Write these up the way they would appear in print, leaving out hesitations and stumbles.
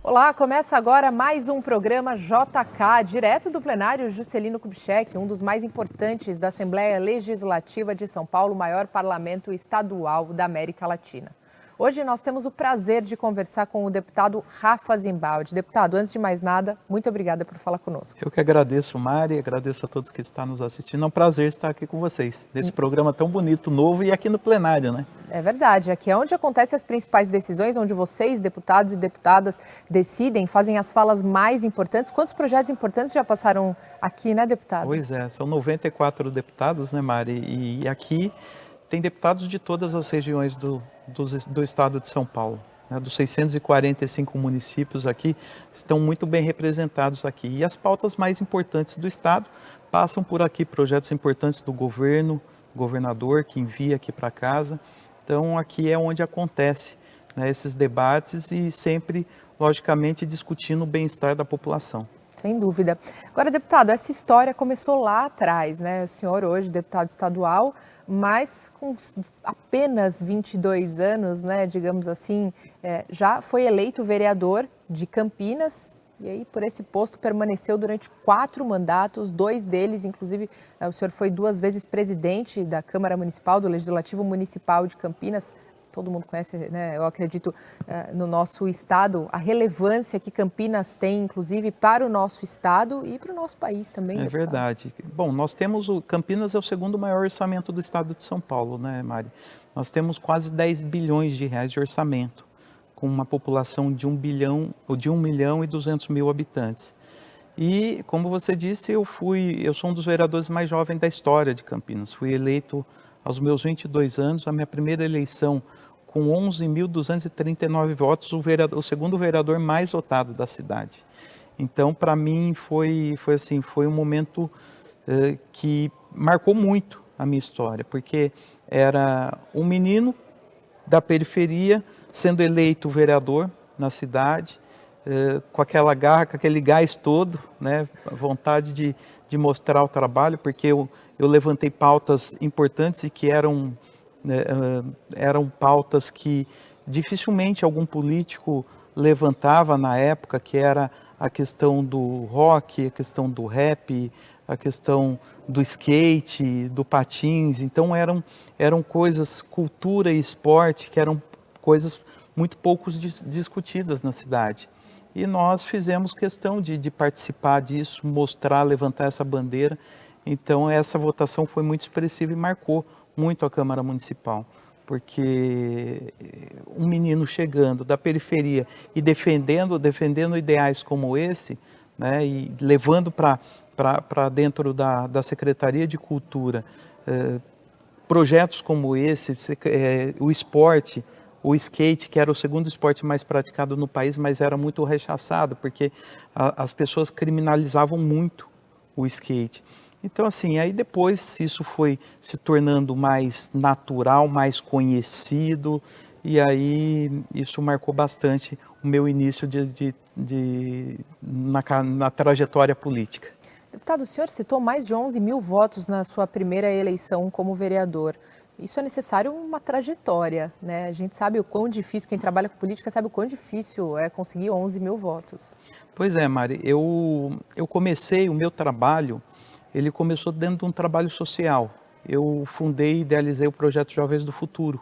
Olá, começa agora mais um programa JK, direto do plenário Juscelino Kubitschek, um dos mais importantes da Assembleia Legislativa de São Paulo, o maior parlamento estadual da América Latina. Hoje nós temos o prazer de conversar com o deputado Rafa Zimbaldi. Deputado, antes de mais nada, muito obrigada por falar conosco. Eu que agradeço, Mari, agradeço a todos que estão nos assistindo. É um prazer estar aqui com vocês, nesse programa tão bonito, novo e aqui no plenário, né? É verdade, aqui é onde acontecem as principais decisões, onde vocês, deputados e deputadas, decidem, fazem as falas mais importantes. Quantos projetos importantes já passaram aqui, né, deputado? Pois é, são 94 deputados, né, Mari? E aqui tem deputados de todas as regiões do estado de São Paulo. Dos 645 municípios aqui, estão muito bem representados aqui. E as pautas mais importantes do estado passam por aqui, projetos importantes do governo, governador que envia aqui para casa. Então aqui é onde acontece, né, esses debates e sempre, logicamente, discutindo o bem-estar da população. Sem dúvida. Agora, deputado, essa história começou lá atrás, né? O senhor hoje, deputado estadual, mas com apenas 22 anos, né, digamos assim, já foi eleito vereador de Campinas e aí por esse posto permaneceu durante 4 mandatos, 2 deles, inclusive, o senhor foi 2 vezes presidente da Câmara Municipal, do Legislativo Municipal de Campinas. Todo mundo conhece, né? Eu acredito, no nosso estado, a relevância que Campinas tem, inclusive, para o nosso estado e para o nosso país também. É verdade. Bom, nós temos Campinas é o segundo maior orçamento do estado de São Paulo, né, Mari? Nós temos quase 10 bilhões de reais de orçamento, com uma população de 1 milhão e 200 mil habitantes. E, como você disse, eu sou um dos vereadores mais jovens da história de Campinas. Fui eleito aos meus 22 anos, a minha primeira eleição com 11.239 votos, o segundo vereador mais votado da cidade. Então, para mim, foi um momento que marcou muito a minha história, porque era um menino da periferia sendo eleito vereador na cidade, com aquela garra, com aquele gás todo, né, a vontade de mostrar o trabalho, porque eu levantei pautas importantes e que eram pautas que dificilmente algum político levantava na época, que era a questão do rock, a questão do rap, a questão do skate, do patins. Então eram coisas, cultura e esporte, que eram coisas muito pouco discutidas na cidade. E nós fizemos questão de participar disso, mostrar, levantar essa bandeira. Então essa votação foi muito expressiva e marcou muito a Câmara Municipal, porque um menino chegando da periferia e defendendo ideais como esse, né, e levando para dentro da Secretaria de Cultura projetos como esse, o esporte, o skate, que era o segundo esporte mais praticado no país, mas era muito rechaçado, porque as pessoas criminalizavam muito o skate. Então, assim, aí depois isso foi se tornando mais natural, mais conhecido, e aí isso marcou bastante o meu início na trajetória política. Deputado, o senhor citou mais de 11 mil votos na sua primeira eleição como vereador. Isso é necessário uma trajetória, né? A gente sabe o quão difícil, quem trabalha com política sabe o quão difícil é conseguir 11 mil votos. Pois é, Mari, eu comecei o meu trabalho, ele começou dentro de um trabalho social. Eu fundei e idealizei o projeto Jovens do Futuro,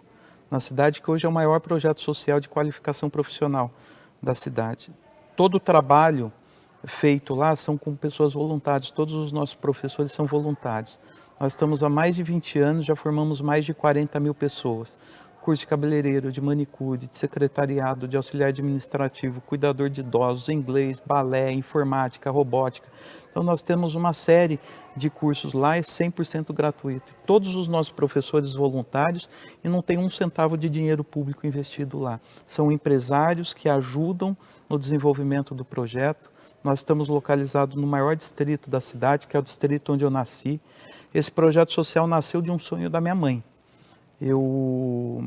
na cidade, que hoje é o maior projeto social de qualificação profissional da cidade. Todo o trabalho feito lá são com pessoas voluntárias, todos os nossos professores são voluntários. Nós estamos há mais de 20 anos, já formamos mais de 40 mil pessoas. Curso de cabeleireiro, de manicure, de secretariado, de auxiliar administrativo, cuidador de idosos, inglês, balé, informática, robótica. Então nós temos uma série de cursos lá, é 100% gratuito. Todos os nossos professores voluntários e não tem um centavo de dinheiro público investido lá. São empresários que ajudam no desenvolvimento do projeto. Nós estamos localizados no maior distrito da cidade, que é o distrito onde eu nasci. Esse projeto social nasceu de um sonho da minha mãe. Eu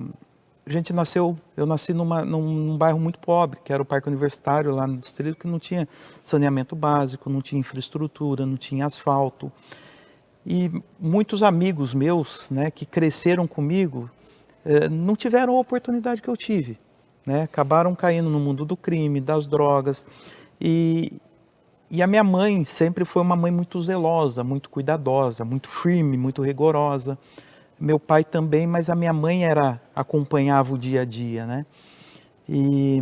nasci num bairro muito pobre, que era o Parque Universitário, lá no distrito, que não tinha saneamento básico, não tinha infraestrutura, não tinha asfalto. E muitos amigos meus, né, que cresceram comigo, não tiveram a oportunidade que eu tive. né? Acabaram caindo no mundo do crime, das drogas. E a minha mãe sempre foi uma mãe muito zelosa, muito cuidadosa, muito firme, muito rigorosa. Meu pai também, mas a minha mãe acompanhava o dia a dia, né? E,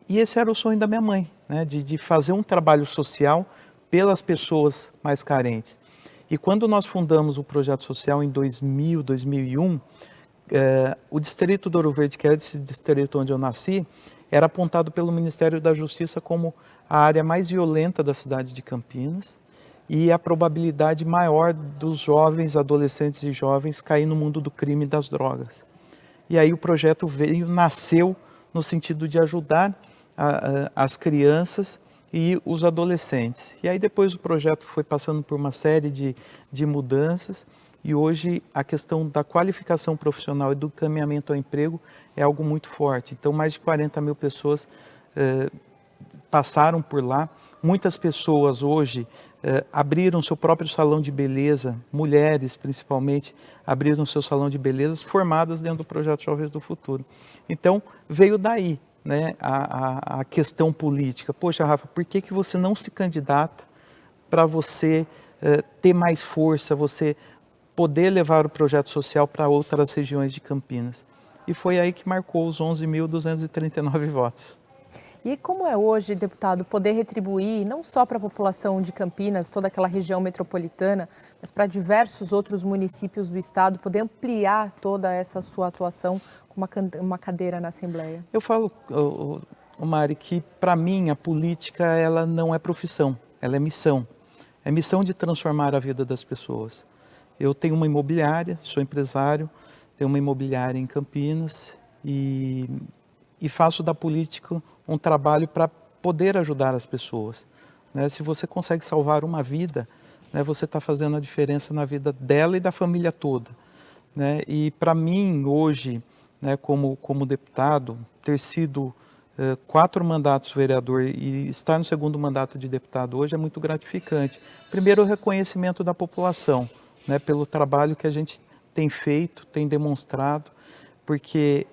e esse era o sonho da minha mãe, né? De fazer um trabalho social pelas pessoas mais carentes. E quando nós fundamos o projeto social em 2000, 2001, o distrito do Ouro Verde, que é esse distrito onde eu nasci, era apontado pelo Ministério da Justiça como a área mais violenta da cidade de Campinas e a probabilidade maior dos jovens, adolescentes e jovens cair no mundo do crime e das drogas. E aí o projeto nasceu no sentido de ajudar as crianças e os adolescentes. E aí depois o projeto foi passando por uma série de mudanças e hoje a questão da qualificação profissional e do caminhamento ao emprego é algo muito forte. Então mais de 40 mil pessoas passaram por lá. Muitas pessoas hoje abriram seu próprio salão de beleza, mulheres principalmente, abriram seu salão de beleza formadas dentro do projeto Jovens do Futuro. Então veio daí, né, a questão política. Poxa, Rafa, por que você não se candidata para você ter mais força, você poder levar o projeto social para outras regiões de Campinas? E foi aí que marcou os 11.239 votos. E como é hoje, deputado, poder retribuir não só para a população de Campinas, toda aquela região metropolitana, mas para diversos outros municípios do estado, poder ampliar toda essa sua atuação com uma cadeira na Assembleia? Eu falo, Mari, que para mim a política ela não é profissão, ela é missão. É missão de transformar a vida das pessoas. Eu tenho uma imobiliária, sou empresário, tenho uma imobiliária em Campinas e faço da política um trabalho para poder ajudar as pessoas, né? Se você consegue salvar uma vida, né, você está fazendo a diferença na vida dela e da família toda, né? E para mim hoje, né, como deputado, ter sido 4 mandatos vereador e estar no 2º mandato de deputado hoje é muito gratificante. Primeiro, o reconhecimento da população, né, pelo trabalho que a gente tem feito, tem demonstrado, porque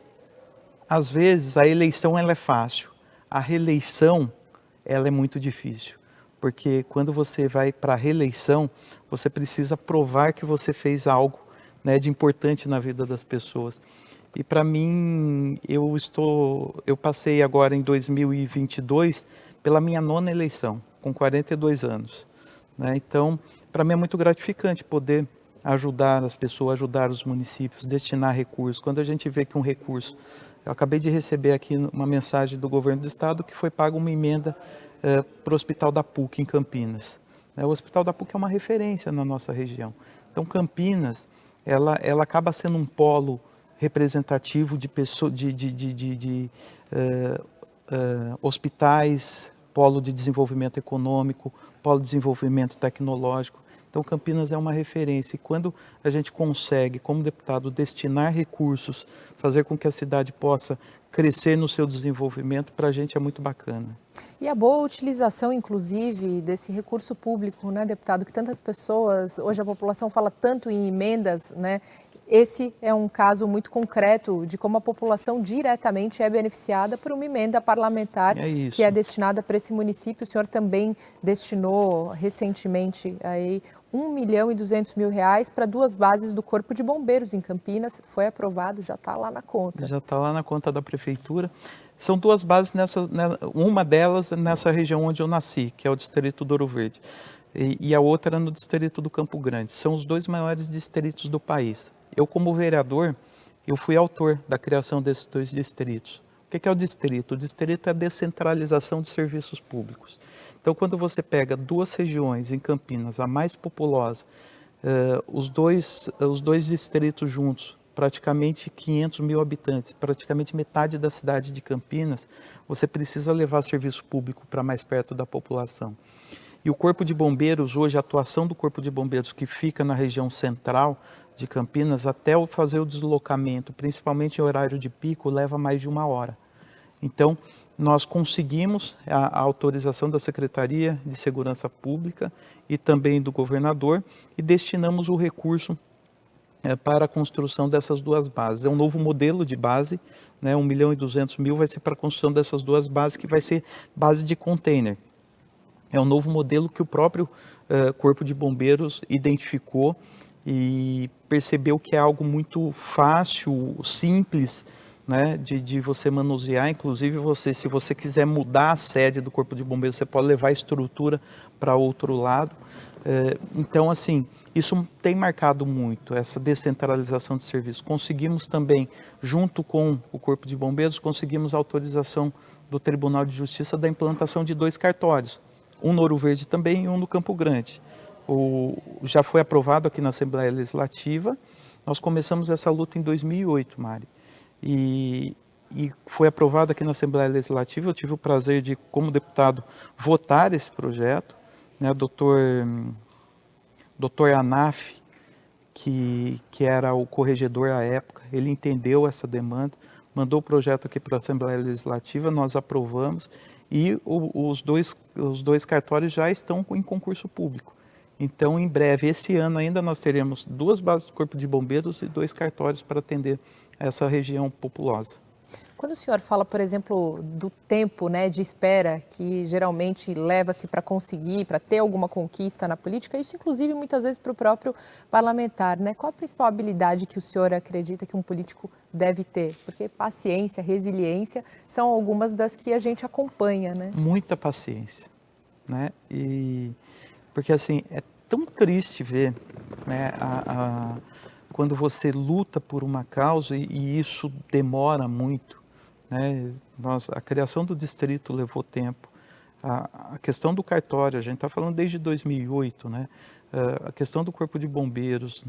às vezes a eleição ela é fácil, a reeleição ela é muito difícil, porque quando você vai para a reeleição, você precisa provar que você fez algo, né, de importante na vida das pessoas. E para mim, eu passei agora em 2022 pela minha 9ª eleição, com 42 anos, né? Então, para mim é muito gratificante poder ajudar as pessoas, ajudar os municípios, destinar recursos. Quando a gente vê que um recurso... Eu acabei de receber aqui uma mensagem do governo do estado que foi paga uma emenda para o Hospital da PUC em Campinas. O Hospital da PUC é uma referência na nossa região. Então Campinas, ela acaba sendo um polo representativo de pessoas, hospitais, polo de desenvolvimento econômico, polo de desenvolvimento tecnológico. Então Campinas é uma referência e quando a gente consegue, como deputado, destinar recursos, fazer com que a cidade possa crescer no seu desenvolvimento, para a gente é muito bacana. E a boa utilização, inclusive, desse recurso público, né, deputado, que tantas pessoas, hoje a população fala tanto em emendas, né? Esse é um caso muito concreto de como a população diretamente é beneficiada por uma emenda parlamentar que é destinada para esse município. O senhor também destinou recentemente aí R$1.200.000 para 2 bases do Corpo de Bombeiros em Campinas. Foi aprovado, já está lá na conta. Já está lá na conta da prefeitura. São 2 bases, uma delas nessa região onde eu nasci, que é o distrito do Ouro Verde, e a outra no distrito do Campo Grande. São os 2 maiores distritos do país. Eu, como vereador, eu fui autor da criação desses 2 distritos. O que é o distrito? O distrito é a descentralização de serviços públicos. Então, quando você pega 2 regiões em Campinas, a mais populosa, os dois distritos juntos, praticamente 500 mil habitantes, praticamente metade da cidade de Campinas, você precisa levar serviço público para mais perto da população. E o Corpo de Bombeiros, hoje, a atuação do Corpo de Bombeiros, que fica na região central de Campinas, até fazer o deslocamento, principalmente em horário de pico, leva mais de 1 hora. Então, nós conseguimos a autorização da Secretaria de Segurança Pública e também do governador e destinamos o recurso para a construção dessas duas bases. É um novo modelo de base, né, 1.200.000 vai ser para a construção dessas duas bases, que vai ser base de container. É um novo modelo que o próprio Corpo de Bombeiros identificou e percebeu que é algo muito fácil, simples, né, de você manusear. Inclusive, se você quiser mudar a sede do Corpo de Bombeiros, você pode levar a estrutura para outro lado. Então, assim, isso tem marcado muito, essa descentralização de serviços. Conseguimos também, junto com o Corpo de Bombeiros, conseguimos a autorização do Tribunal de Justiça da implantação de 2 cartórios, um no Ouro Verde também e um no Campo Grande. Já foi aprovado aqui na Assembleia Legislativa. Nós começamos essa luta em 2008, Mari, e foi aprovado aqui na Assembleia Legislativa. Eu tive o prazer de, como deputado, votar esse projeto, né, doutor Anaf, que era o corregedor à época, ele entendeu essa demanda, mandou o projeto aqui para a Assembleia Legislativa, nós aprovamos, e os dois cartórios já estão em concurso público. Então, em breve, esse ano ainda, nós teremos 2 bases do Corpo de Bombeiros e 2 cartórios para atender essa região populosa. Quando o senhor fala, por exemplo, do tempo, né, de espera que geralmente leva-se para conseguir, para ter alguma conquista na política, isso inclusive muitas vezes para o próprio parlamentar, né? Qual a principal habilidade que o senhor acredita que um político deve ter? Porque paciência, resiliência são algumas das que a gente acompanha, né? Muita paciência, né? Porque assim, é tão triste ver, né, quando você luta por uma causa e isso demora muito, né? A criação do distrito levou tempo, a questão do cartório, a gente está falando desde 2008, né? A questão do Corpo de Bombeiros,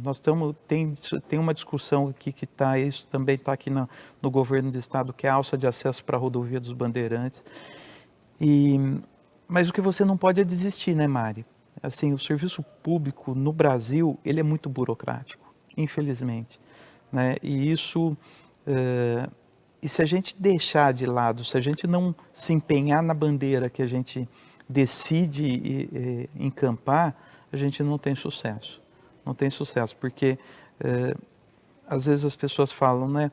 tem uma discussão aqui que isso também está aqui no governo do estado, que é a alça de acesso para a rodovia dos Bandeirantes. Mas o que você não pode é desistir, né, Mari? Assim, o serviço público no Brasil, ele é muito burocrático, infelizmente, né? E se a gente deixar de lado, se a gente não se empenhar na bandeira que a gente decide encampar, a gente não tem sucesso. Não tem sucesso, porque às vezes as pessoas falam, né?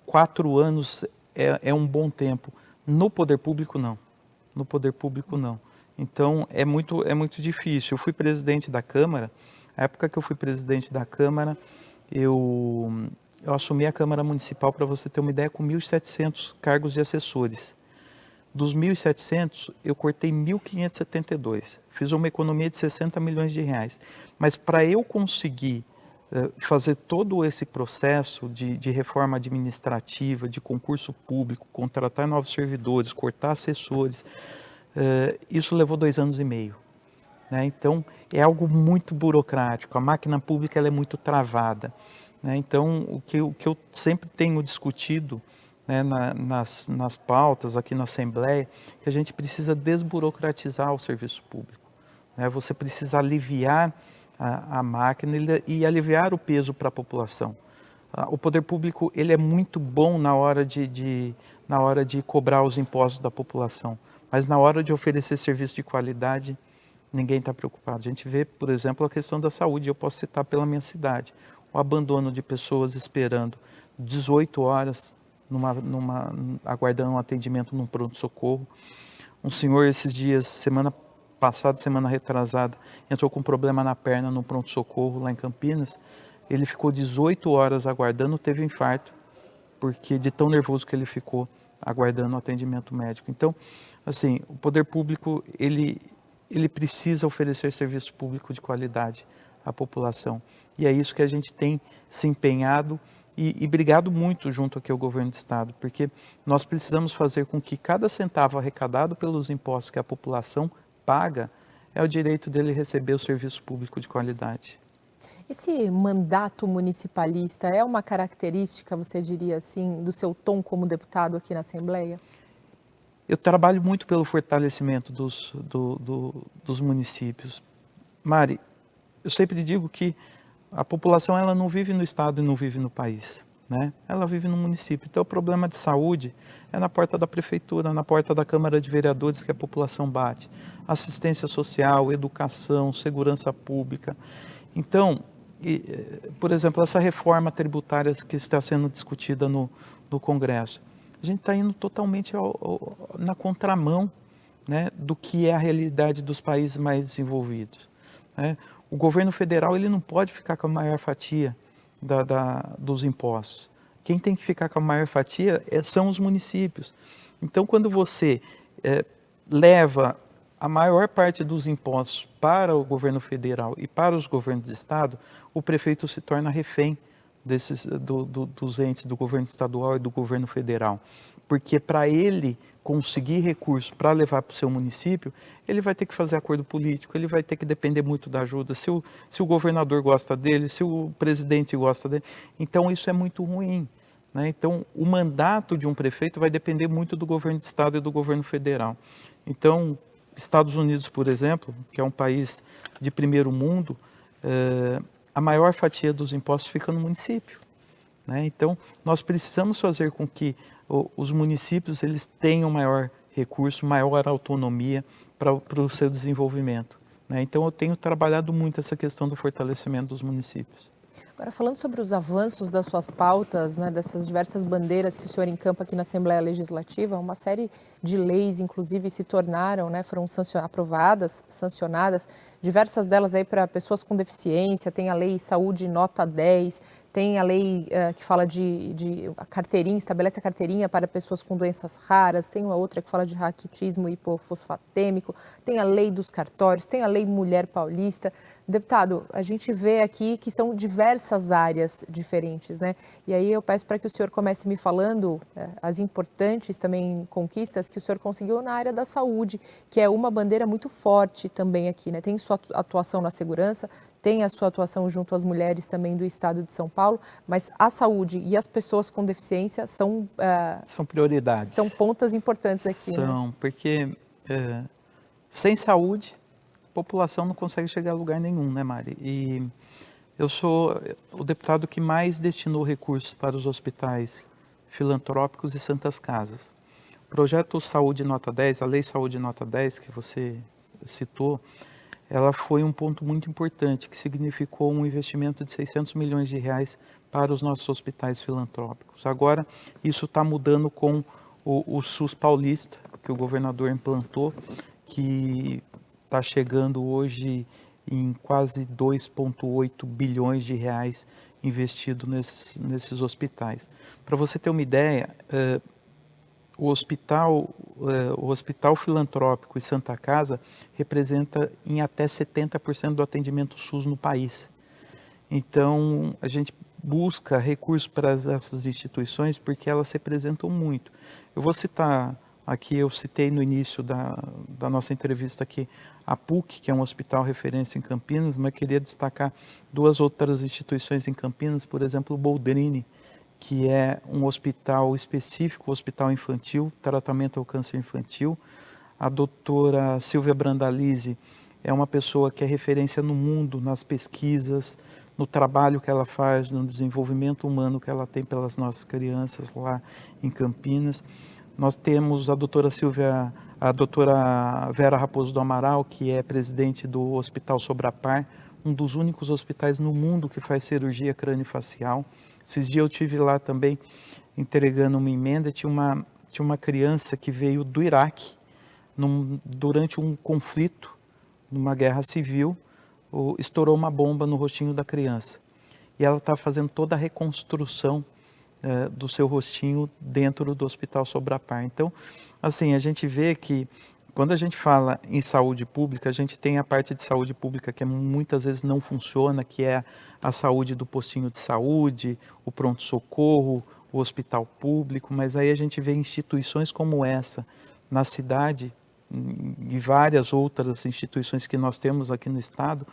4 anos é um bom tempo. No poder público, não. No poder público, não. Então, é muito difícil. Eu fui presidente da Câmara. Na época que eu fui presidente da Câmara, eu assumi a Câmara Municipal, para você ter uma ideia, com 1.700 cargos de assessores. Dos 1.700, eu cortei 1.572. Fiz uma economia de 60 milhões de reais. Mas para eu conseguir fazer todo esse processo de reforma administrativa, de concurso público, contratar novos servidores, cortar assessores, isso levou 2 anos e meio. Né? Então, é algo muito burocrático, a máquina pública ela é muito travada. Né? Então, o que eu sempre tenho discutido, né, nas pautas aqui na Assembleia, que a gente precisa desburocratizar o serviço público. Né? Você precisa aliviar a máquina e aliviar o peso para a população. O poder público ele é muito bom na hora de cobrar os impostos da população, mas na hora de oferecer serviço de qualidade, ninguém está preocupado. A gente vê, por exemplo, a questão da saúde. Eu posso citar pela minha cidade, o abandono de pessoas esperando 18 horas aguardando um atendimento num pronto-socorro. Um senhor esses dias, semana passada, semana retrasada, entrou com um problema na perna no pronto-socorro lá em Campinas. Ele ficou 18 horas aguardando, teve um infarto, porque de tão nervoso que ele ficou aguardando o atendimento médico. Então, assim, o poder público, ele precisa oferecer serviço público de qualidade à população. E é isso que a gente tem se empenhado e brigado muito junto aqui ao governo do estado, porque nós precisamos fazer com que cada centavo arrecadado pelos impostos que a população paga, é o direito dele receber o serviço público de qualidade. Esse mandato municipalista é uma característica, você diria assim, do seu tom como deputado aqui na Assembleia? Eu trabalho muito pelo fortalecimento dos municípios. Mari, eu sempre digo que a população ela não vive no estado e não vive no país, né? Ela vive no município. Então o problema de saúde é na porta da prefeitura, na porta da Câmara de Vereadores que a população bate. Assistência social, educação, segurança pública. Então, por exemplo, essa reforma tributária que está sendo discutida no Congresso, a gente está indo totalmente na contramão, né, do que é a realidade dos países mais desenvolvidos, né? O governo federal ele não pode ficar com a maior fatia dos impostos. Quem tem que ficar com a maior fatia são os municípios. Então, quando você leva a maior parte dos impostos para o governo federal e para os governos de estado, o prefeito se torna refém dos entes do governo estadual e do governo federal. Porque para ele conseguir recursos para levar para o seu município, ele vai ter que fazer acordo político, ele vai ter que depender muito da ajuda, se o governador gosta dele, se o presidente gosta dele. Então isso é muito ruim, né? Então o mandato de um prefeito vai depender muito do governo de estado e do governo federal. Então, Estados Unidos, por exemplo, que é um país de primeiro mundo, a maior fatia dos impostos fica no município, né? Então, nós precisamos fazer com que os municípios eles tenham maior recurso, maior autonomia para o seu desenvolvimento, né? Então, eu tenho trabalhado muito essa questão do fortalecimento dos municípios. Agora, falando sobre os avanços das suas pautas, né, dessas diversas bandeiras que o senhor encampa aqui na Assembleia Legislativa, uma série de leis, inclusive, se tornaram, né, foram aprovadas, sancionadas, diversas delas aí para pessoas com deficiência, tem a Lei Saúde Nota 10, tem a lei que fala de a carteirinha, estabelece a carteirinha para pessoas com doenças raras, tem uma outra que fala de raquitismo hipofosfatêmico, tem a lei dos cartórios, tem a lei Mulher Paulista. Deputado, a gente vê aqui que são diversas áreas diferentes, né? E aí eu peço para que o senhor comece me falando as importantes também conquistas que o senhor conseguiu na área da saúde, que é uma bandeira muito forte também aqui, né? Tem sua atuação na segurança, tem a sua atuação junto às mulheres também do estado de São Paulo, mas a saúde e as pessoas com deficiência são prioridades. São pontas importantes aqui. São, né? Porque sem saúde, a população não consegue chegar a lugar nenhum, né, Mari? E eu sou o deputado que mais destinou recursos para os hospitais filantrópicos e santas casas. O projeto Saúde Nota 10, a Lei Saúde Nota 10, que você citou, ela foi um ponto muito importante, que significou um investimento de 600 milhões de reais para os nossos hospitais filantrópicos. Agora, isso está mudando com o SUS paulista, que o governador implantou, que está chegando hoje em quase 2,8 bilhões de reais investido nesses hospitais. Para você ter uma ideia, o hospital filantrópico e Santa Casa representa em até 70% do atendimento SUS no país. Então, a gente busca recursos para essas instituições porque elas representam muito. Eu vou citar aqui, eu citei no início da nossa entrevista aqui, a PUC, que é um hospital referência em Campinas, mas queria destacar duas outras instituições em Campinas, por exemplo, o Boldrini, que é um hospital específico, hospital infantil, tratamento ao câncer infantil. A doutora Silvia Brandalize é uma pessoa que é referência no mundo, nas pesquisas, no trabalho que ela faz, no desenvolvimento humano que ela tem pelas nossas crianças lá em Campinas. Nós temos a doutora Vera Raposo do Amaral, que é presidente do Hospital Sobrapar, um dos únicos hospitais no mundo que faz cirurgia crâniofacial. Esses dias eu estive lá também entregando uma emenda, tinha uma criança que veio do Iraque, durante um conflito, numa guerra civil, estourou uma bomba no rostinho da criança. E ela está fazendo toda a reconstrução do seu rostinho dentro do Hospital Sobrapar. Então, assim, a gente vê que quando a gente fala em saúde pública, a gente tem a parte de saúde pública que muitas vezes não funciona, que é a saúde do postinho de saúde, o pronto-socorro, o hospital público, mas aí a gente vê instituições como essa na cidade e várias outras instituições que nós temos aqui no estado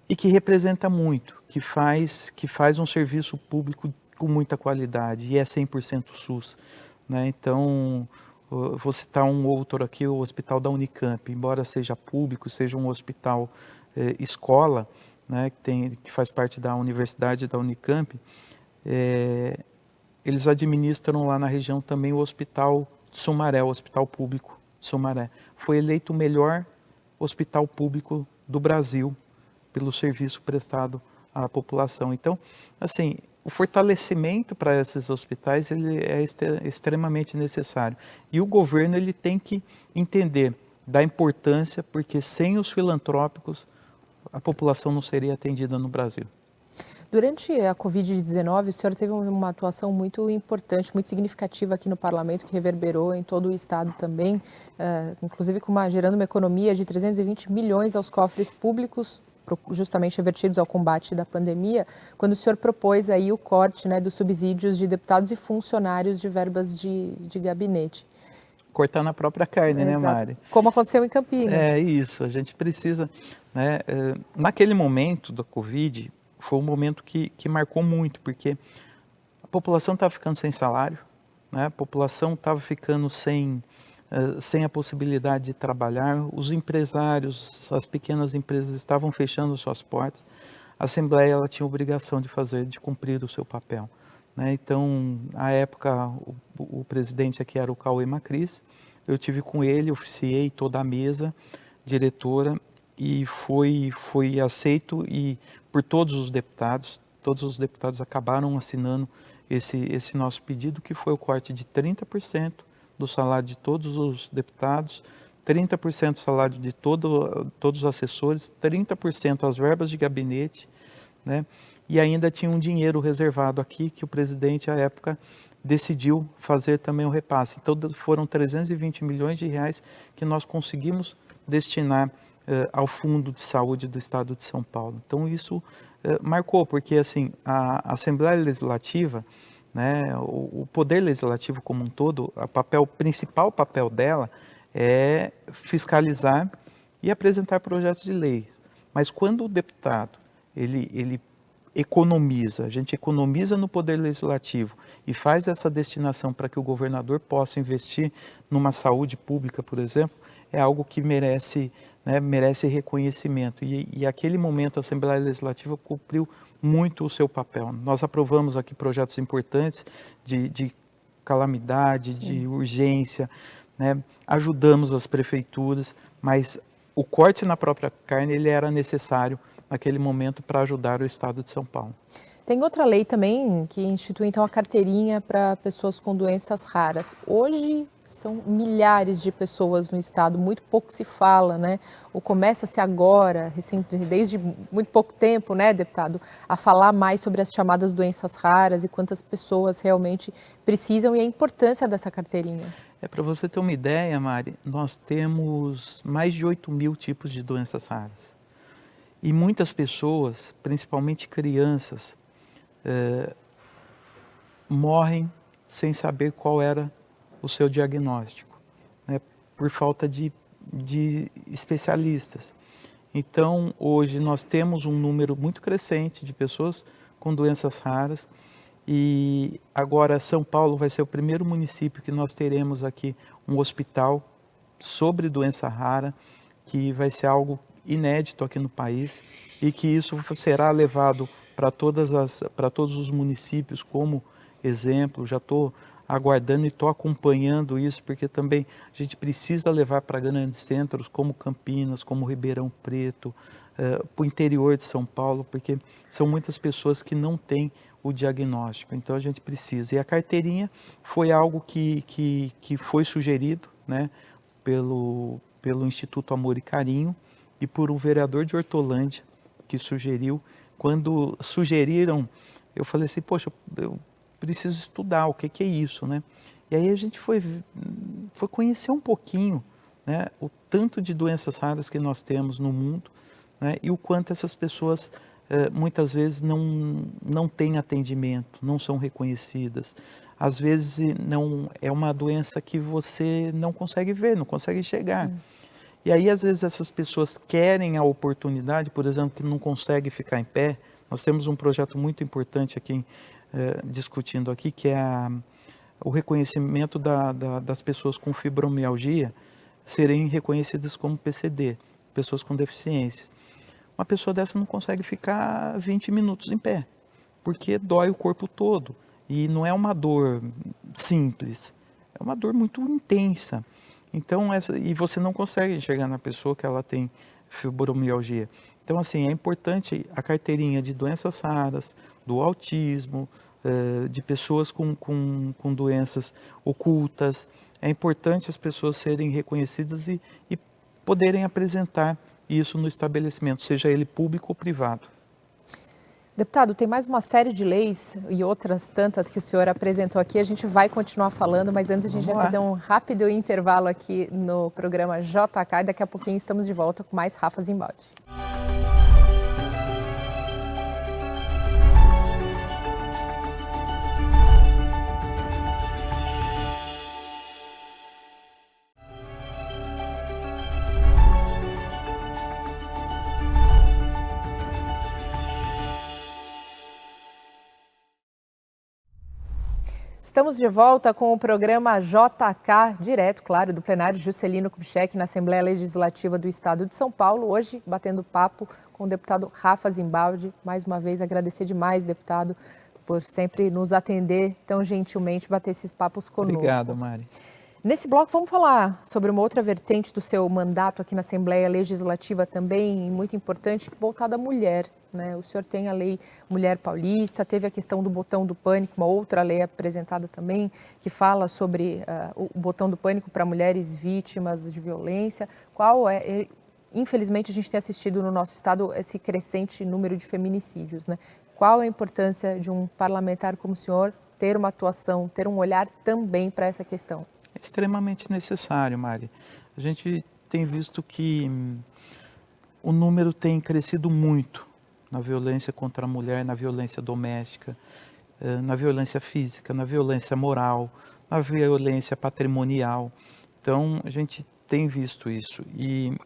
e que representa muito, que faz um serviço público com muita qualidade e é 100% SUS, né? Então, vou citar um outro aqui, o Hospital da Unicamp, embora seja público, seja um hospital escola, né, que faz parte da Universidade da Unicamp, eles administram lá na região também o Hospital de Sumaré, o Hospital Público de Sumaré. Foi eleito o melhor hospital público do Brasil pelo serviço prestado a população. Então, assim, o fortalecimento para esses hospitais ele é extremamente necessário. E o governo ele tem que entender da importância, porque sem os filantrópicos a população não seria atendida no Brasil. Durante a Covid-19, o senhor teve uma atuação muito importante, muito significativa aqui no parlamento, que reverberou em todo o estado também, inclusive gerando uma economia de 320 milhões aos cofres públicos, justamente revertidos ao combate da pandemia, quando o senhor propôs aí o corte, né, dos subsídios de deputados e funcionários de verbas de gabinete. Cortar na própria carne, né, Exato. Mari? Como aconteceu em Campinas. É isso, a gente precisa, né, naquele momento da Covid, foi um momento que marcou muito, porque a população estava ficando sem salário, né, a população estava ficando sem a possibilidade de trabalhar, os empresários, as pequenas empresas estavam fechando suas portas, a Assembleia ela tinha obrigação de cumprir o seu papel. Né? Então, à época, o presidente aqui era o Cauê Macris, eu tive com ele, oficiei toda a mesa diretora e foi aceito e por todos os deputados acabaram assinando esse nosso pedido, que foi o corte de 30% do salário de todos os deputados, 30% do salário de todos os assessores, 30% as verbas de gabinete, né? E ainda tinha um dinheiro reservado aqui que o presidente, à época, decidiu fazer também o repasse. Então foram 320 milhões de reais que nós conseguimos destinar ao Fundo de Saúde do Estado de São Paulo. Então isso marcou, porque assim, a Assembleia Legislativa, né, o Poder Legislativo como um todo, o principal papel dela é fiscalizar e apresentar projetos de lei. Mas quando o deputado, ele economiza, a gente economiza no Poder Legislativo e faz essa destinação para que o governador possa investir numa saúde pública, por exemplo, é algo que merece, né, merece reconhecimento. E aquele momento a Assembleia Legislativa cumpriu muito o seu papel. Nós aprovamos aqui projetos importantes de calamidade, de urgência, né? Ajudamos as prefeituras, mas o corte na própria carne ele era necessário naquele momento para ajudar o estado de São Paulo. Tem outra lei também que institui então a carteirinha para pessoas com doenças raras. Hoje são milhares de pessoas no estado, muito pouco se fala, né? Ou começa-se agora, desde muito pouco tempo, né, deputado, a falar mais sobre as chamadas doenças raras e quantas pessoas realmente precisam e a importância dessa carteirinha. Para você ter uma ideia, Mari, nós temos mais de 8 mil tipos de doenças raras. E muitas pessoas, principalmente crianças, morrem sem saber qual era o seu diagnóstico, né, por falta de especialistas. Então, hoje nós temos um número muito crescente de pessoas com doenças raras e agora São Paulo vai ser o primeiro município que nós teremos aqui um hospital sobre doença rara, que vai ser algo inédito aqui no país e que isso será levado para todos os municípios como exemplo. Já estou aguardando e estou acompanhando isso, porque também a gente precisa levar para grandes centros como Campinas, como Ribeirão Preto, para o interior de São Paulo, porque são muitas pessoas que não têm o diagnóstico, então a gente precisa. E a carteirinha foi algo que foi sugerido, né, pelo Instituto Amor e Carinho e por um vereador de Hortolândia que sugeriu. Quando sugeriram, eu falei assim, poxa, eu preciso estudar o que é isso, né? E aí a gente foi conhecer um pouquinho, né, o tanto de doenças raras que nós temos no mundo, né, e o quanto essas pessoas muitas vezes não têm atendimento, não são reconhecidas. Às vezes não é uma doença que você não consegue ver, não consegue enxergar. Sim. E aí, às vezes, essas pessoas querem a oportunidade, por exemplo, que não consegue ficar em pé. Nós temos um projeto muito importante aqui, discutindo aqui, que é o reconhecimento das pessoas com fibromialgia serem reconhecidas como PCD, pessoas com deficiência. Uma pessoa dessa não consegue ficar 20 minutos em pé, porque dói o corpo todo. E não é uma dor simples, é uma dor muito intensa. Então, e você não consegue enxergar na pessoa que ela tem fibromialgia. Então, assim, é importante a carteirinha de doenças raras, do autismo, de pessoas com doenças ocultas. É importante as pessoas serem reconhecidas e poderem apresentar isso no estabelecimento, seja ele público ou privado. Deputado, tem mais uma série de leis e outras tantas que o senhor apresentou aqui. A gente vai continuar falando, mas antes a gente vai fazer um rápido intervalo aqui no programa JK e daqui a pouquinho estamos de volta com mais Rafa Zimbaldi. Estamos de volta com o programa JK, direto, claro, do plenário Juscelino Kubitschek na Assembleia Legislativa do Estado de São Paulo. Hoje, batendo papo com o deputado Rafa Zimbaldi. Mais uma vez, agradecer demais, deputado, por sempre nos atender tão gentilmente, bater esses papos conosco. Obrigado, Mari. Nesse bloco, vamos falar sobre uma outra vertente do seu mandato aqui na Assembleia Legislativa também, muito importante, voltada à mulher. Né? O senhor tem a Lei Mulher Paulista, teve a questão do botão do pânico, uma outra lei apresentada também, que fala sobre o botão do pânico para mulheres vítimas de violência. Infelizmente, a gente tem assistido no nosso estado esse crescente número de feminicídios. Né? Qual a importância de um parlamentar como o senhor ter uma atuação, ter um olhar também para essa questão? É extremamente necessário, Mari. A gente tem visto que o número tem crescido muito na violência contra a mulher, na violência doméstica, na violência física, na violência moral, na violência patrimonial. Então, a gente tem visto isso. E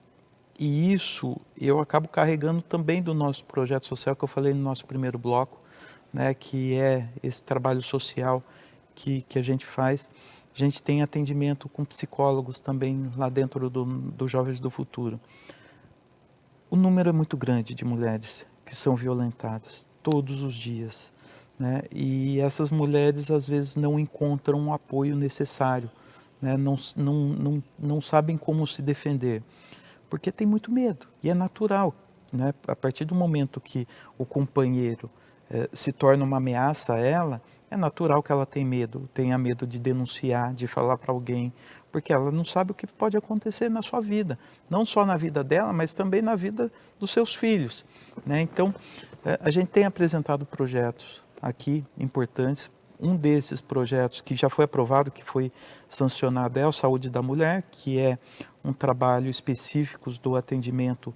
isso eu acabo carregando também do nosso projeto social, que eu falei no nosso primeiro bloco, né, que é esse trabalho social que a gente faz. A gente tem atendimento com psicólogos também lá dentro do Jovens do Futuro. O número é muito grande de mulheres que são violentadas todos os dias, né? E essas mulheres às vezes não encontram o apoio necessário, né? Não sabem como se defender, porque tem muito medo, e é natural, né? A partir do momento que o companheiro se torna uma ameaça a ela, é natural que ela tenha medo de denunciar, de falar para alguém, porque ela não sabe o que pode acontecer na sua vida, não só na vida dela, mas também na vida dos seus filhos, né? Então, a gente tem apresentado projetos aqui importantes. Um desses projetos que já foi aprovado, que foi sancionado, é o Saúde da Mulher, que é um trabalho específico do atendimento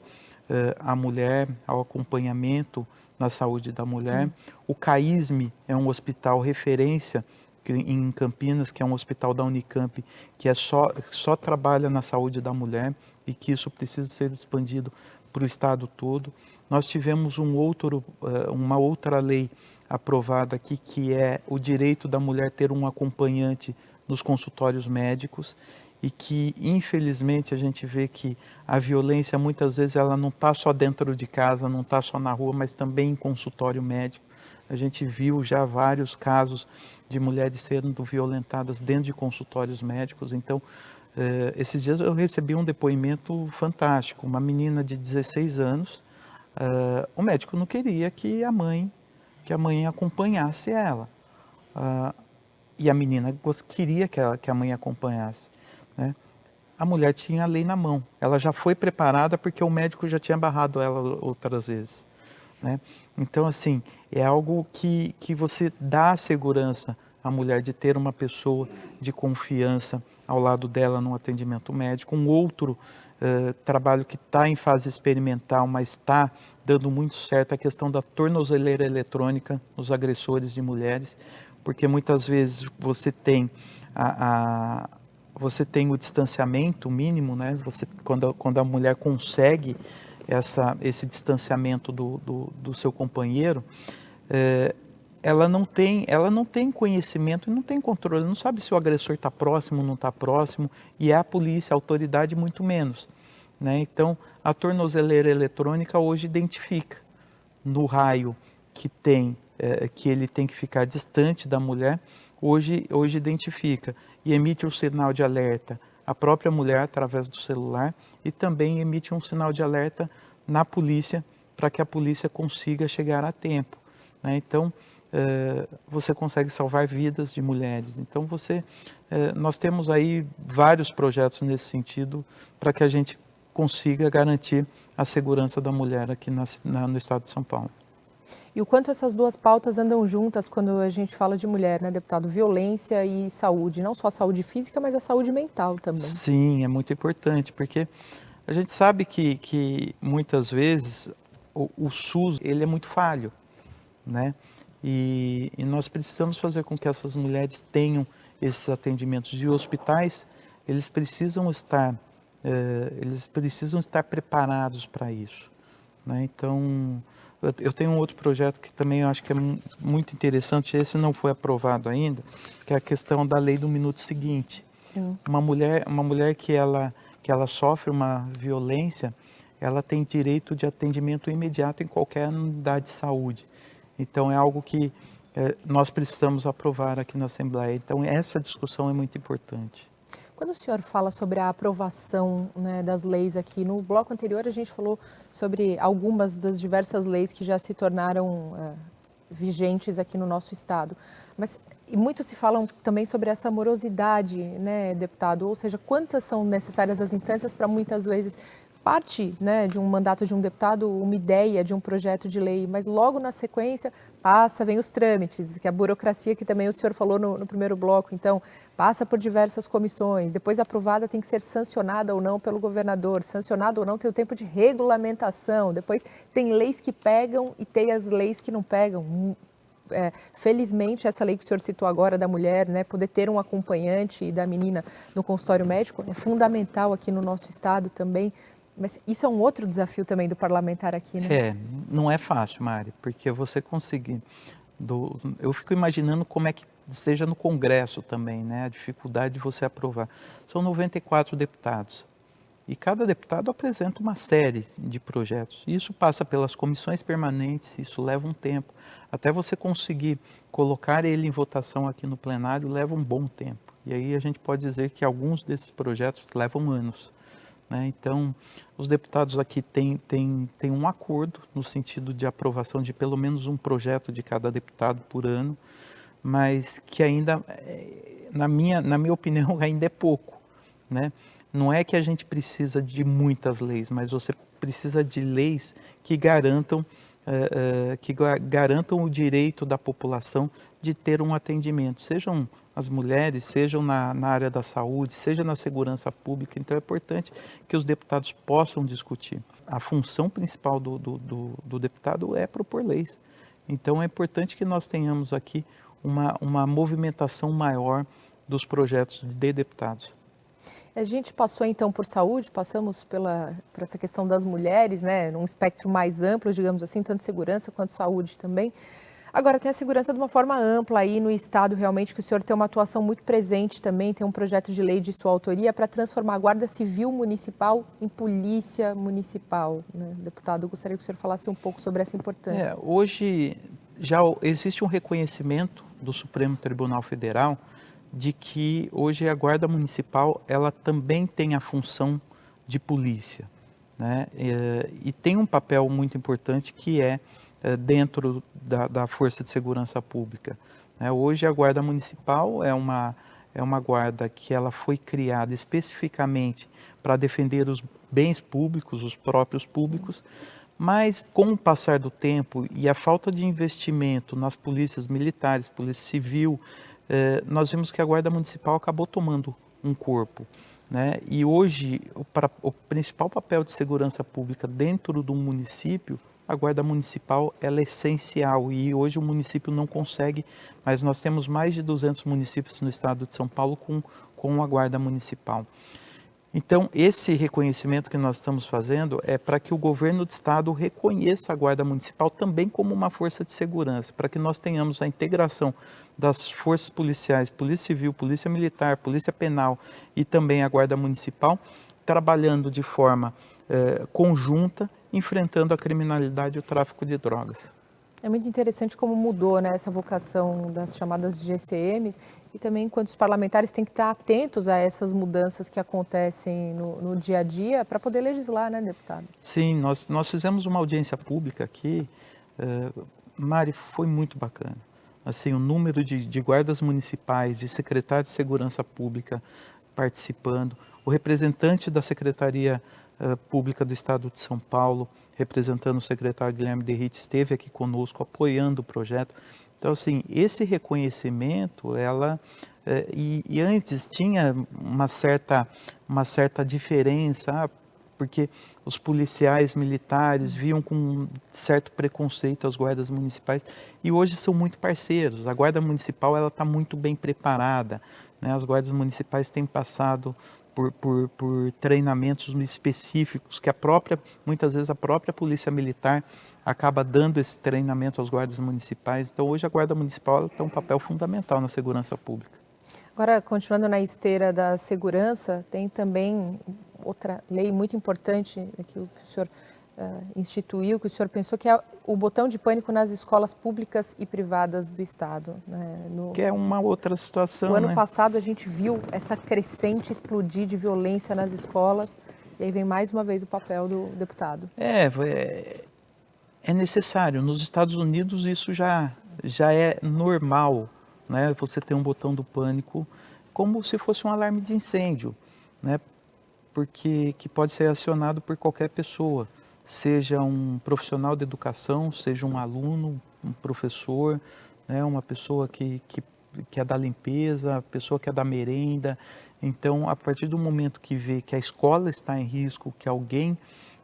à mulher, ao acompanhamento na saúde da mulher. Sim. O CAISME é um hospital referência em Campinas, que é um hospital da Unicamp, que só trabalha na saúde da mulher e que isso precisa ser expandido para o estado todo. Nós tivemos uma outra lei aprovada aqui, que é o direito da mulher ter um acompanhante nos consultórios médicos, e que, infelizmente, a gente vê que a violência, muitas vezes, ela não está só dentro de casa, não está só na rua, mas também em consultório médico. A gente viu já vários casos de mulheres sendo violentadas dentro de consultórios médicos. Então, esses dias eu recebi um depoimento fantástico. Uma menina de 16 anos, o médico não queria que a mãe acompanhasse ela. E a menina queria que a mãe acompanhasse. Né? A mulher tinha a lei na mão, ela já foi preparada porque o médico já tinha barrado ela outras vezes. Né? Então, assim, é algo que você dá segurança à mulher de ter uma pessoa de confiança ao lado dela no atendimento médico. Um outro trabalho que está em fase experimental, mas está dando muito certo, é a questão da tornozeleira eletrônica nos agressores de mulheres, porque muitas vezes você tem o distanciamento mínimo, né? Quando a mulher consegue esse distanciamento do seu companheiro, ela não tem conhecimento e não tem controle, não sabe se o agressor está próximo ou não está próximo, e a polícia, a autoridade, muito menos. Né? Então, a tornozeleira eletrônica hoje identifica no raio que ele tem que ficar distante da mulher, hoje identifica e emite um sinal de alerta a própria mulher através do celular, e também emite um sinal de alerta na polícia para que a polícia consiga chegar a tempo, né? Então, você consegue salvar vidas de mulheres. Então, nós temos aí vários projetos nesse sentido para que a gente consiga garantir a segurança da mulher aqui no estado de São Paulo. E o quanto essas duas pautas andam juntas quando a gente fala de mulher, né, deputado? Violência e saúde, não só a saúde física, mas a saúde mental também. Sim, é muito importante, porque a gente sabe que muitas vezes o SUS ele é muito falho, né? E nós precisamos fazer com que essas mulheres tenham esses atendimentos. E hospitais, eles precisam estar preparados para isso, né? Então, eu tenho um outro projeto que também eu acho que é muito interessante, esse não foi aprovado ainda, que é a questão da lei do minuto seguinte. Sim. Uma mulher que ela sofre uma violência, ela tem direito de atendimento imediato em qualquer unidade de saúde. Então, é algo que nós precisamos aprovar aqui na Assembleia. Então, essa discussão é muito importante. Quando o senhor fala sobre a aprovação, né, das leis aqui, no bloco anterior a gente falou sobre algumas das diversas leis que já se tornaram vigentes aqui no nosso estado. Mas e muito se fala também sobre essa morosidade, né, deputado? Ou seja, quantas são necessárias as instâncias para muitas vezes parte, né, de um mandato de um deputado, uma ideia de um projeto de lei, mas logo na sequência vem os trâmites, que é a burocracia que também o senhor falou no primeiro bloco. Então, passa por diversas comissões, depois aprovada tem que ser sancionada ou não pelo governador, sancionada ou não tem o tempo de regulamentação, depois tem leis que pegam e tem as leis que não pegam. Felizmente, essa lei que o senhor citou agora da mulher, né, poder ter um acompanhante e da menina no consultório médico é fundamental aqui no nosso estado também. Mas isso é um outro desafio também do parlamentar aqui, né? Não é fácil, Mari, porque você conseguir... Eu fico imaginando como é que seja no Congresso também, né? A dificuldade de você aprovar. São 94 deputados e cada deputado apresenta uma série de projetos. Isso passa pelas comissões permanentes, isso leva um tempo. Até você conseguir colocar ele em votação aqui no plenário leva um bom tempo. E aí a gente pode dizer que alguns desses projetos levam anos. Então, os deputados aqui têm um acordo no sentido de aprovação de pelo menos um projeto de cada deputado por ano, mas que ainda, na minha opinião, ainda é pouco, né? Não é que a gente precisa de muitas leis, mas você precisa de leis que garantam o direito da população de ter um atendimento, sejam as mulheres, sejam na área da saúde, seja na segurança pública. Então é importante que os deputados possam discutir. A função principal do deputado é propor leis. Então é importante que nós tenhamos aqui uma movimentação maior dos projetos de deputados. A gente passou então por saúde, passamos por essa questão das mulheres, né, num espectro mais amplo, digamos assim, tanto segurança quanto saúde também. Agora tem a segurança de uma forma ampla aí no estado, realmente, que o senhor tem uma atuação muito presente também, tem um projeto de lei de sua autoria para transformar a Guarda Civil Municipal em Polícia Municipal, né? Deputado, eu gostaria que o senhor falasse um pouco sobre essa importância. Hoje já existe um reconhecimento do Supremo Tribunal Federal de que hoje a Guarda Municipal ela também tem a função de polícia, né? E tem um papel muito importante que é dentro da Força de Segurança Pública. Hoje a Guarda Municipal é uma guarda que ela foi criada especificamente para defender os bens públicos, os próprios públicos, mas com o passar do tempo e a falta de investimento nas polícias militares, polícia civil, nós vimos que a Guarda Municipal acabou tomando um corpo, né? E hoje o principal papel de segurança pública dentro do município, a Guarda Municipal ela é essencial e hoje o município não consegue, mas nós temos mais de 200 municípios no estado de São Paulo com a Guarda Municipal. Então, esse reconhecimento que nós estamos fazendo é para que o governo do estado reconheça a Guarda Municipal também como uma força de segurança, para que nós tenhamos a integração das forças policiais, Polícia Civil, Polícia Militar, Polícia Penal e também a Guarda Municipal, trabalhando de forma conjunta, enfrentando a criminalidade e o tráfico de drogas. É muito interessante como mudou, né, essa vocação das chamadas GCMs e também quando os parlamentares têm que estar atentos a essas mudanças que acontecem no dia a dia para poder legislar, né, deputado? Sim, nós fizemos uma audiência pública aqui, eh, Mari, foi muito bacana. Assim, o número de guardas municipais e secretários de segurança pública participando, o representante da Secretaria Pública do Estado de São Paulo, representando o secretário Guilherme Derrite, esteve aqui conosco apoiando o projeto. Então, assim, esse reconhecimento, e antes tinha uma certa diferença, porque os policiais militares viam com um certo preconceito as guardas municipais e hoje são muito parceiros. A guarda municipal ela está muito bem preparada, né? As guardas municipais têm passado por treinamentos específicos que muitas vezes a própria polícia militar acaba dando esse treinamento aos guardas municipais. Então hoje a guarda municipal ela tem um papel fundamental na segurança pública. Agora, continuando na esteira da segurança, tem também outra lei muito importante que o senhor instituiu, que o senhor pensou, que é o botão de pânico nas escolas públicas e privadas do Estado, né? Que é uma outra situação, O ano né? passado a gente viu essa crescente explodir de violência nas escolas, e aí vem mais uma vez o papel do deputado. É necessário. Nos Estados Unidos isso já é normal, né? Você ter um botão do pânico como se fosse um alarme de incêndio, né? Porque que pode ser acionado por qualquer pessoa, seja um profissional de educação, seja um aluno, um professor, né? Uma pessoa que é da limpeza, a pessoa que é da merenda. Então, a partir do momento que vê que a escola está em risco, que alguém,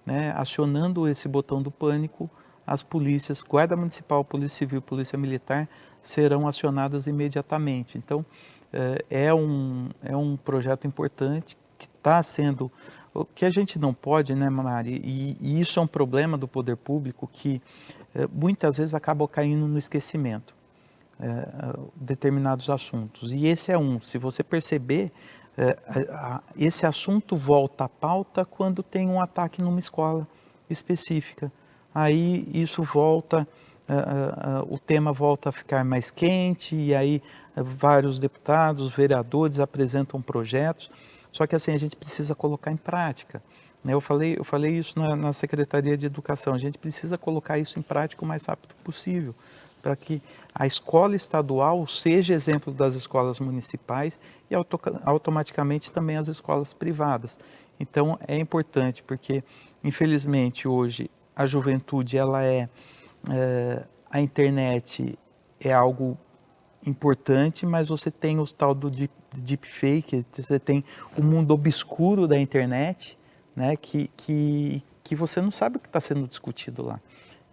né, acionando esse botão do pânico, as polícias, Guarda Municipal, Polícia Civil, Polícia Militar, serão acionadas imediatamente. Então, é um projeto importante que está sendo... O que a gente não pode, né, Mari, e isso é um problema do poder público que muitas vezes acaba caindo no esquecimento, determinados assuntos. E esse é um, se você perceber, esse assunto volta à pauta quando tem um ataque numa escola específica. Aí isso volta, o tema volta a ficar mais quente e aí vários deputados, vereadores apresentam projetos, só que assim a gente precisa colocar em prática. Né? Eu falei isso na Secretaria de Educação, a gente precisa colocar isso em prática o mais rápido possível, para que a escola estadual seja exemplo das escolas municipais e automaticamente também as escolas privadas. Então é importante porque, infelizmente, hoje a juventude, a internet é algo importante, mas você tem o tal do deepfake, você tem o mundo obscuro da internet, né, que você não sabe o que está sendo discutido lá.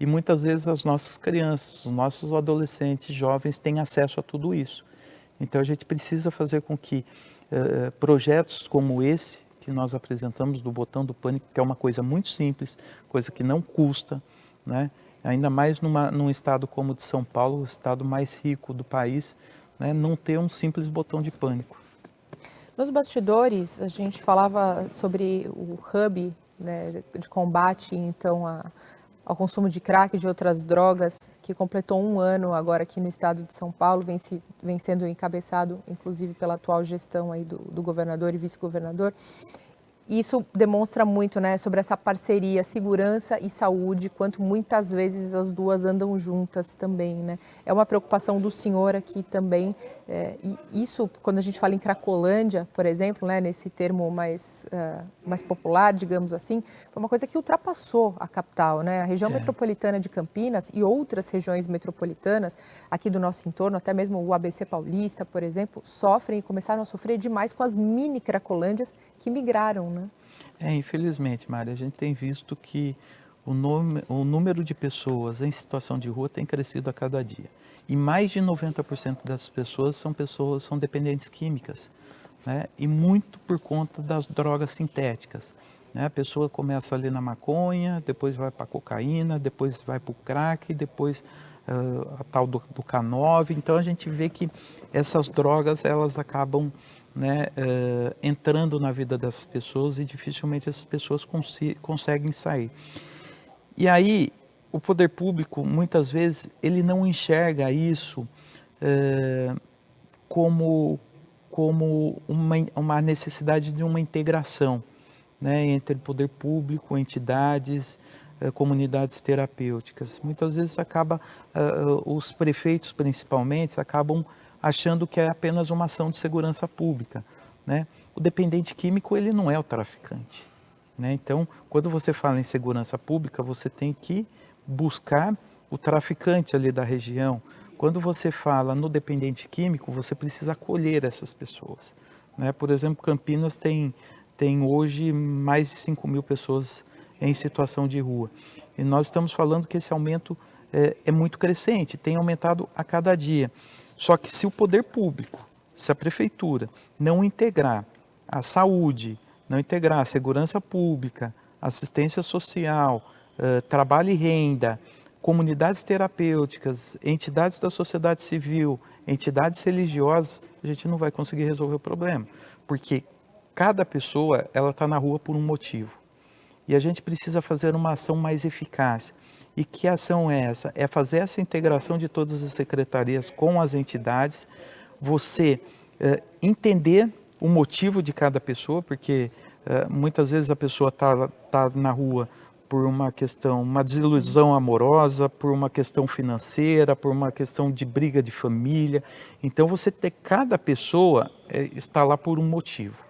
E muitas vezes as nossas crianças, os nossos adolescentes, jovens têm acesso a tudo isso. Então a gente precisa fazer com que projetos como esse que nós apresentamos do Botão do Pânico, que é uma coisa muito simples, coisa que não custa, né? Ainda mais num estado como o de São Paulo, o estado mais rico do país, né? Não ter um simples botão de pânico. Nos bastidores, a gente falava sobre o hub, né, de combate, então, ao consumo de crack e de outras drogas, que completou um ano agora aqui no estado de São Paulo, vem sendo encabeçado, inclusive, pela atual gestão aí do governador e vice-governador. Isso demonstra muito, né, sobre essa parceria, segurança e saúde, quanto muitas vezes as duas andam juntas também, né? É uma preocupação do senhor aqui também, e isso, quando a gente fala em Cracolândia, por exemplo, né, nesse termo mais popular, digamos assim, foi uma coisa que ultrapassou a capital, né? A região metropolitana de Campinas e outras regiões metropolitanas aqui do nosso entorno, até mesmo o ABC Paulista, por exemplo, sofrem e começaram a sofrer demais com as mini Cracolândias que migraram, né? Infelizmente, Mari, a gente tem visto que o número de pessoas em situação de rua tem crescido a cada dia. E mais de 90% das pessoas são dependentes químicas, né? E muito por conta das drogas sintéticas, né? A pessoa começa ali na maconha, depois vai para a cocaína, depois vai para o crack, depois a tal do K9. Então a gente vê que essas drogas elas acabam, né, entrando na vida dessas pessoas e dificilmente essas pessoas conseguem sair. E aí o poder público, muitas vezes, ele não enxerga isso como, como uma necessidade de uma integração, né, entre poder público, entidades, comunidades terapêuticas. Muitas vezes os prefeitos principalmente acabam achando que é apenas uma ação de segurança pública, né? O dependente químico, ele não é o traficante, né? Então, quando você fala em segurança pública, você tem que buscar o traficante ali da região. Quando você fala no dependente químico, você precisa acolher essas pessoas, né? Por exemplo, Campinas tem hoje mais de 5.000 pessoas em situação de rua. E nós estamos falando que esse aumento é muito crescente, tem aumentado a cada dia. Só que se o poder público, se a prefeitura não integrar a saúde, não integrar a segurança pública, assistência social, trabalho e renda, comunidades terapêuticas, entidades da sociedade civil, entidades religiosas, a gente não vai conseguir resolver o problema. Porque cada pessoa, ela está na rua por um motivo. E a gente precisa fazer uma ação mais eficaz. E que ação é essa? É fazer essa integração de todas as secretarias com as entidades, você entender o motivo de cada pessoa, porque muitas vezes a pessoa tá na rua por uma questão, uma desilusão amorosa, por uma questão financeira, por uma questão de briga de família. Então cada pessoa está lá por um motivo,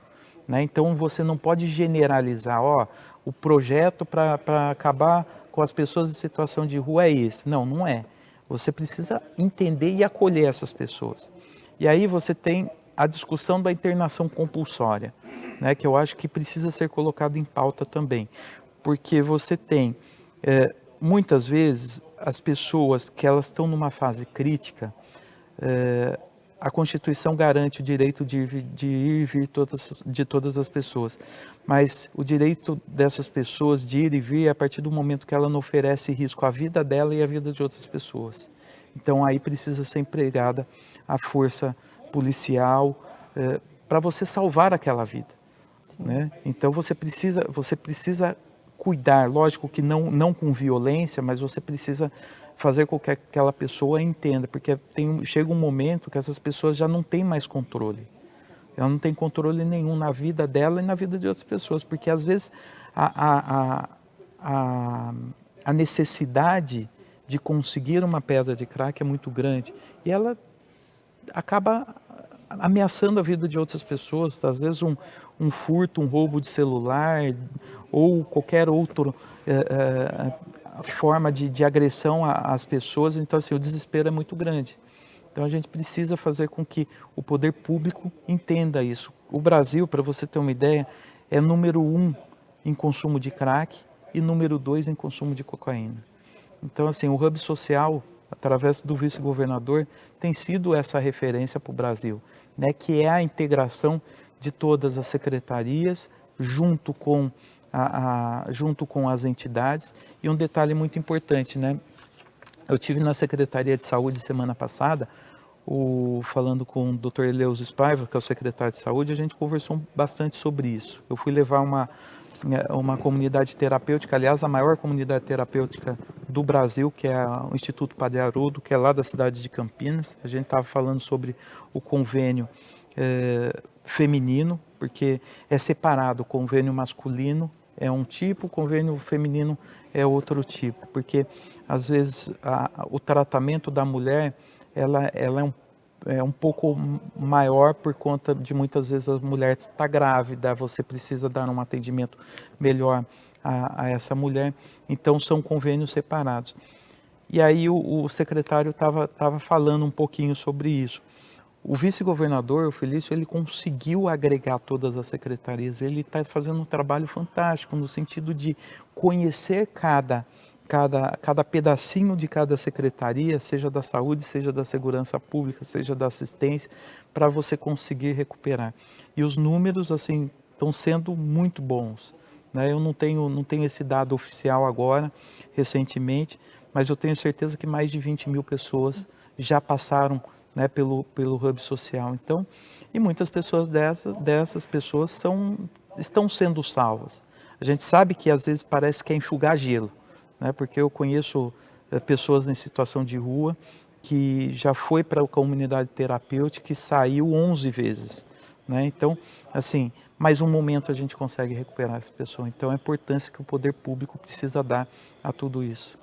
né? Então você não pode generalizar, o projeto para acabar com as pessoas em situação de rua é esse. Não, não é. Você precisa entender e acolher essas pessoas. E aí você tem a discussão da internação compulsória, né, que eu acho que precisa ser colocado em pauta também. Porque você tem, muitas vezes, as pessoas que elas estão numa fase crítica, a Constituição garante o direito de ir e vir de todas as pessoas, mas o direito dessas pessoas de ir e vir é a partir do momento que ela não oferece risco à vida dela e à vida de outras pessoas. Então aí precisa ser empregada a força policial para você salvar aquela vida, né? Então você precisa cuidar, lógico que não com violência, mas você precisa fazer com que aquela pessoa entenda, porque chega um momento que essas pessoas já não têm mais controle. Ela não tem controle nenhum na vida dela e na vida de outras pessoas, porque às vezes a necessidade de conseguir uma pedra de crack é muito grande e ela acaba ameaçando a vida de outras pessoas, às vezes um furto, um roubo de celular ou qualquer outra forma de agressão às pessoas. Então assim, o desespero é muito grande. Então a gente precisa fazer com que o poder público entenda isso. O Brasil, para você ter uma ideia, é número 1 em consumo de crack e número 2 em consumo de cocaína. Então assim, o Hub Social, através do vice-governador, tem sido essa referência para o Brasil, né, que é a integração de todas as secretarias junto com as entidades. E um detalhe muito importante, né? Eu tive na Secretaria de Saúde semana passada, falando com o Dr. Eleuso Spaiva, que é o secretário de Saúde, a gente conversou bastante sobre isso. Eu fui levar uma comunidade terapêutica, aliás, a maior comunidade terapêutica do Brasil, que é o Instituto Padre Haroldo, que é lá da cidade de Campinas. A gente estava falando sobre o convênio feminino, porque é separado, o convênio masculino é um tipo, o convênio feminino é outro tipo, porque às vezes o tratamento da mulher ela é um pouco maior por conta de muitas vezes a mulher está grávida, você precisa dar um atendimento melhor a essa mulher, então são convênios separados. E aí o secretário estava falando um pouquinho sobre isso. O vice-governador, o Felício, ele conseguiu agregar todas as secretarias, ele está fazendo um trabalho fantástico no sentido de conhecer cada pedacinho de cada secretaria, seja da saúde, seja da segurança pública, seja da assistência, para você conseguir recuperar. E os números, assim, estão sendo muito bons, né? Eu não tenho esse dado oficial agora, recentemente, mas eu tenho certeza que mais de 20.000 pessoas já passaram, né, pelo Hub Social. Então, e muitas pessoas dessas pessoas estão sendo salvas. A gente sabe que às vezes parece que é enxugar gelo, né? Porque eu conheço pessoas em situação de rua que já foi para a comunidade terapêutica e saiu 11 vezes, né? Então, assim, mais um momento a gente consegue recuperar essa pessoa. Então, a importância que o poder público precisa dar a tudo isso.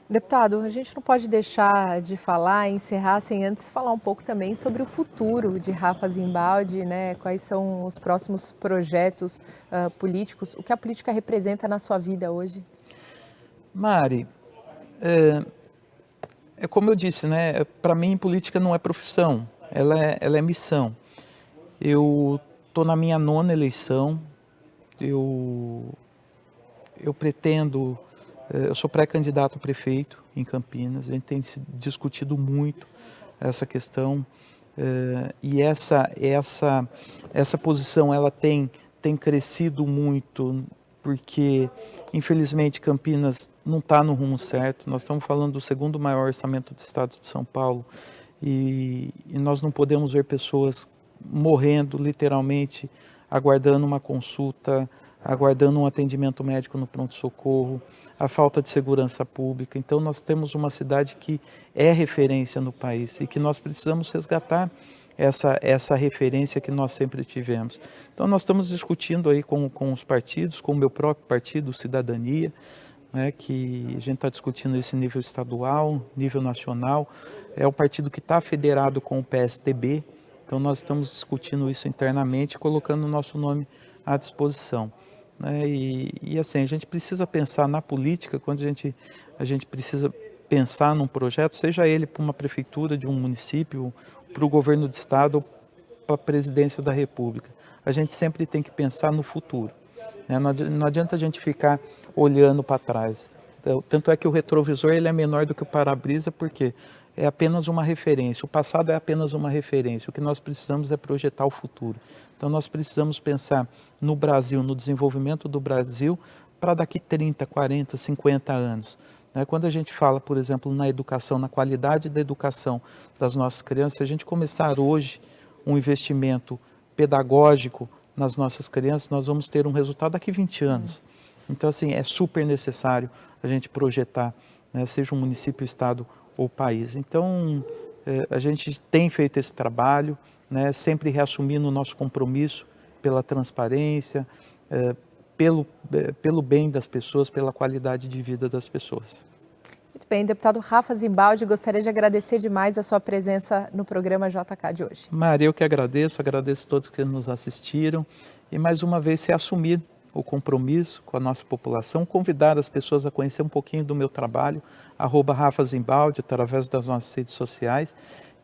Deputado, a gente não pode deixar de falar, encerrar sem antes falar um pouco também sobre o futuro de Rafa Zimbaldi, né? Quais são os próximos projetos políticos, o que a política representa na sua vida hoje? Mari, é como eu disse, né? Para mim, política não é profissão, ela é missão. Eu estou na minha 9ª eleição, eu pretendo, eu sou pré-candidato a prefeito em Campinas, a gente tem discutido muito essa questão, e essa posição ela tem crescido muito, porque infelizmente Campinas não está no rumo certo. Nós estamos falando do 2º maior orçamento do estado de São Paulo, e nós não podemos ver pessoas morrendo literalmente, aguardando uma consulta, aguardando um atendimento médico no pronto-socorro, a falta de segurança pública. Então nós temos uma cidade que é referência no país e que nós precisamos resgatar essa referência que nós sempre tivemos. Então nós estamos discutindo aí com os partidos, com o meu próprio partido, Cidadania, né, que a gente está discutindo esse nível estadual, nível nacional. É um partido que está federado com o PSDB, então nós estamos discutindo isso internamente, colocando o nosso nome à disposição, né? E assim, a gente precisa pensar na política, quando a gente precisa pensar num projeto, seja ele para uma prefeitura de um município, para o governo do estado ou para a presidência da República. A gente sempre tem que pensar no futuro, né? Não adianta a gente ficar olhando para trás. Então, tanto é que o retrovisor ele é menor do que o para-brisa, porque é apenas uma referência. O passado é apenas uma referência. O que nós precisamos é projetar o futuro. Então nós precisamos pensar no Brasil, no desenvolvimento do Brasil para daqui 30, 40, 50 anos. Quando a gente fala, por exemplo, na educação, na qualidade da educação das nossas crianças, se a gente começar hoje um investimento pedagógico nas nossas crianças, nós vamos ter um resultado daqui 20 anos. Então, assim, é super necessário a gente projetar, né, seja um município, estado ou país. Então, a gente tem feito esse trabalho, né, sempre reassumindo o nosso compromisso pela transparência, pelo bem das pessoas, pela qualidade de vida das pessoas. Muito bem, deputado Rafa Zimbaldi, gostaria de agradecer demais a sua presença no programa JK de hoje. Maria, eu que agradeço a todos que nos assistiram e mais uma vez se assumir o compromisso com a nossa população, convidar as pessoas a conhecer um pouquinho do meu trabalho, @Rafa Zimbaldi, através das nossas redes sociais.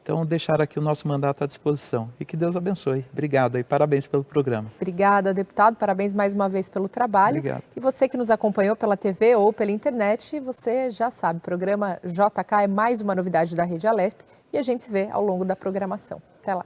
Então, deixar aqui o nosso mandato à disposição. E que Deus abençoe. Obrigado e parabéns pelo programa. Obrigada, deputado. Parabéns mais uma vez pelo trabalho. Obrigado. E você que nos acompanhou pela TV ou pela internet, você já sabe, o programa JK é mais uma novidade da Rede Alesp e a gente se vê ao longo da programação. Até lá.